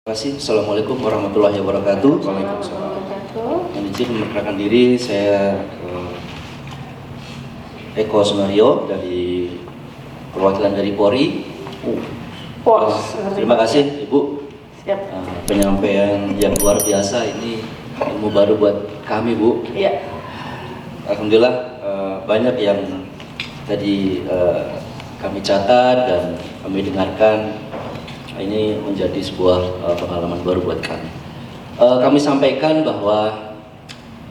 Terima kasih. Assalamualaikum warahmatullahi wabarakatuh. Waalaikumsalam. Mohon izin memperkenalkan diri, saya Eko Sunario dari perwakilan dari Polri. Terima kasih Ibu. Siap. Penyampaian yang luar biasa, ini ilmu baru buat kami, Bu. Iya. Alhamdulillah banyak yang tadi kami catat dan kami dengarkan. Ini menjadi sebuah pengalaman baru buat kami. Kami sampaikan bahwa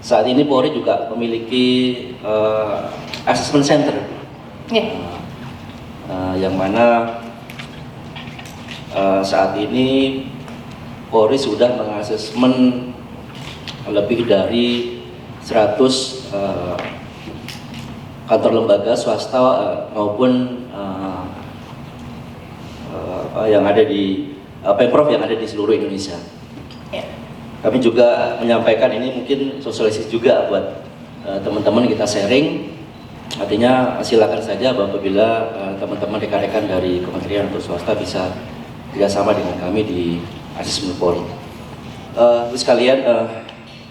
saat ini Polri juga memiliki assessment center, yang mana saat ini Polri sudah mengasesmen lebih dari 100 kantor lembaga swasta maupun yang ada di Pemprov yang ada di seluruh Indonesia. Kami juga menyampaikan ini mungkin sosialisasi juga buat teman-teman kita sharing. Artinya silakan saja apabila teman-teman rekan-rekan dari kementerian atau swasta bisa kerjasama dengan kami di asesmen Polri. Sekalian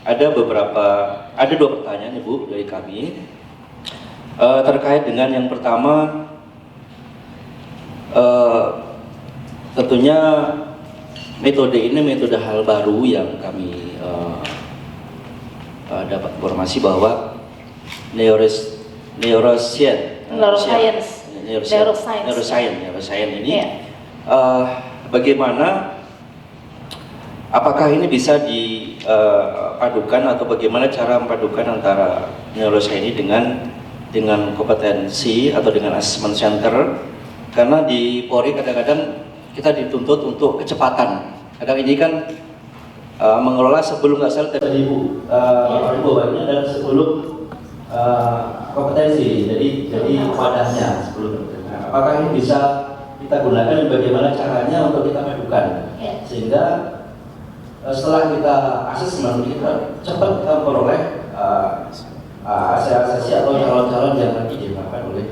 ada dua pertanyaan Ibu dari kami terkait dengan yang pertama. Tentunya metode ini metode hal baru yang kami dapat informasi bahwa neuroscience ini bagaimana, apakah ini bisa dipadukan atau bagaimana cara memadukan antara neuroscience ini dengan kompetensi atau dengan assessment center, karena di Polri kadang-kadang kita dituntut untuk kecepatan. Kadang ini kan mengelola sebelum nggak salah tadi Ibu bahwa ini adalah sebelum kompetensi, jadi wadahnya sebelum. Apakah ini bisa kita gunakan, bagaimana caranya untuk kita padukan sehingga setelah kita asesmen kita cepat kita memperoleh asesi atau calon-calon yang nanti ditetapkan oleh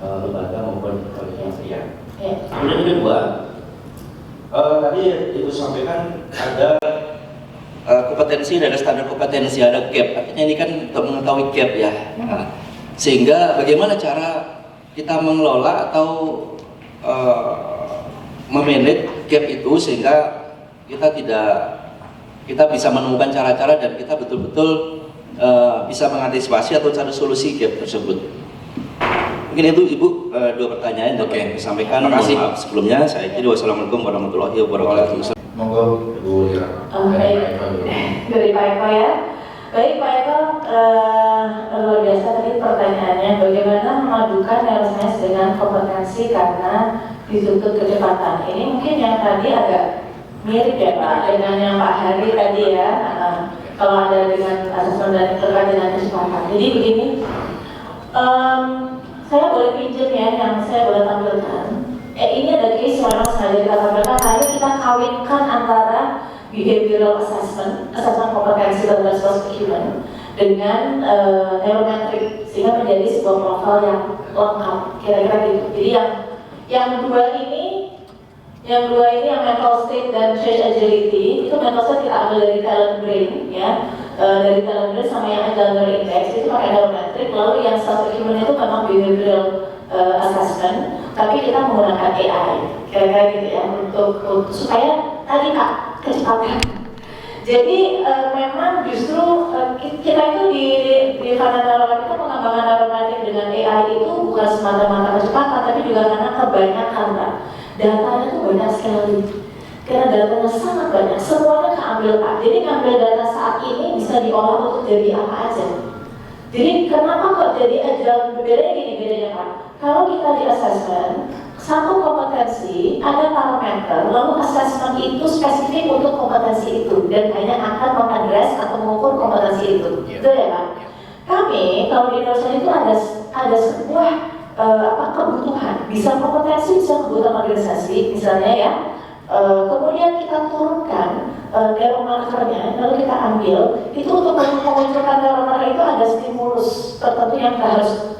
lembaga maupun oleh kementerian. Kemudian yang kedua, tadi Ibu sampaikan ada kompetensi, ada standar kompetensi, ada gap. Artinya ini kan untuk mengetahui gap ya. Sehingga bagaimana cara kita mengelola atau memanage gap itu sehingga kita bisa menemukan cara-cara dan kita betul-betul bisa mengantisipasi atau cari solusi gap tersebut. Mungkin itu Ibu dua pertanyaan yang disampaikan. Terima kasih. Maaf sebelumnya. Saya kira wassalamualaikum warahmatullahi wabarakatuh. Monggo Ibu Ira. Dari Pak Eko ya. Baik Pak Eko, luar biasa tadi pertanyaannya, bagaimana memadukan neuroscience dengan kompetensi karena dituntut kecepatan. Ini mungkin yang tadi agak mirip ya Pak dengan yang Pak Hari tadi ya. Kalau ada dengan asesmen dan terkait dengan kecepatan. Jadi begini. Saya boleh pinjam ya, yang saya boleh tampilkan. Ini ada case memang sengaja kita tampilkan karena kita kawinkan antara behavioral assessment kompetensi dan social human dengan neurometric sehingga menjadi sebuah profil yang lengkap, kira-kira gitu. Jadi yang dua ini yang mental state dan change agility, itu mental state kita ambil dari talent brain ya. Dari talent brain sama yang agile index itu pakai neurometric, lalu yang self human itu memang behavioral assessment, tapi kita menggunakan AI kira-kira gitu ya untuk supaya tadi Kak kecepatan. Jadi memang justru kita itu di Fana Neurometric itu pengembangan neurometric dengan AI itu bukan semata-mata kecepatan, tapi juga karena kebanyakan Kak. Datanya tuh banyak sekali. Karena datanya sangat banyak, semuanya keambil Pak. Jadi ngambil data saat ini bisa diolah untuk jadi apa aja. Jadi kenapa kok jadi agile? Bedanya Pak. Kalau kita di assessment, satu kompetensi ada parameter, lalu assessment itu spesifik untuk kompetensi itu dan hanya akan mengadres atau mengukur kompetensi itu. Betul ya Pak? Kami kalau di neuroscience itu ada sebuah kebutuhan, bisa kompetensi, bisa kebutuhan organisasi, misalnya ya. Kemudian kita turunkan neuromarkernya, lalu kita ambil itu untuk memunculkan neuromarker itu ada stimulus tertentu yang kita harus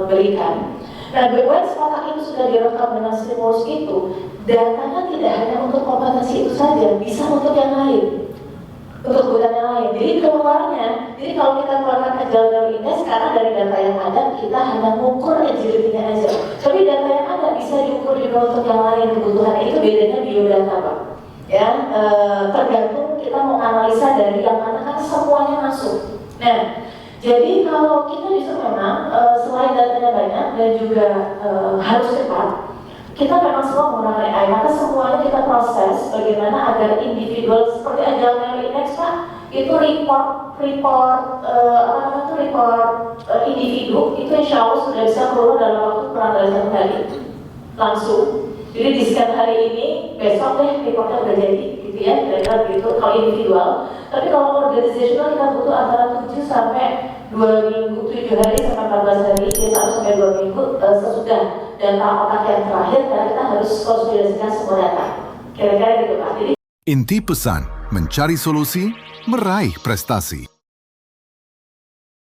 berikan. Nah, once otak itu sudah direkam dengan stimulus itu, datanya tidak hanya untuk kompetensi itu saja, bisa untuk yang lain, untuk kebutuhan yang lain. Jadi keluarnya, jadi kalau kita keluarkan agile value index, sekarang dari data yang ada kita hanya mengukur agility-nya aja. Tapi data yang ada bisa diukur juga untuk yang lain kebutuhan. Itu bedanya biodata, Pak. Ya, tergantung kita mau analisa dari yang mana, kan semuanya masuk. Nah, jadi kalau kita bisa memang selain datanya banyak dan juga harus cepat, kita memang semua menggunakan AI, maka semuanya kita proses bagaimana agar individual seperti agile value index, Pak, itu report individu itu insya Allah sudah bisa keluar dalam waktu kurang dari 1 hari langsung. Jadi di scan hari ini, besok deh reportnya udah jadi, gitu ya, kira-kira begitu kalau individual. Tapi kalau organizational kita butuh antara 7 sampai 2 minggu, 7 hari sampai 14 hari, bisa 1 sampai 2 minggu sesudah data otak yang terakhir, karena kita harus konsolidasikan semua data. Kira-kira gitu, Pak. Jadi Inti pesan, mencari solusi, meraih prestasi.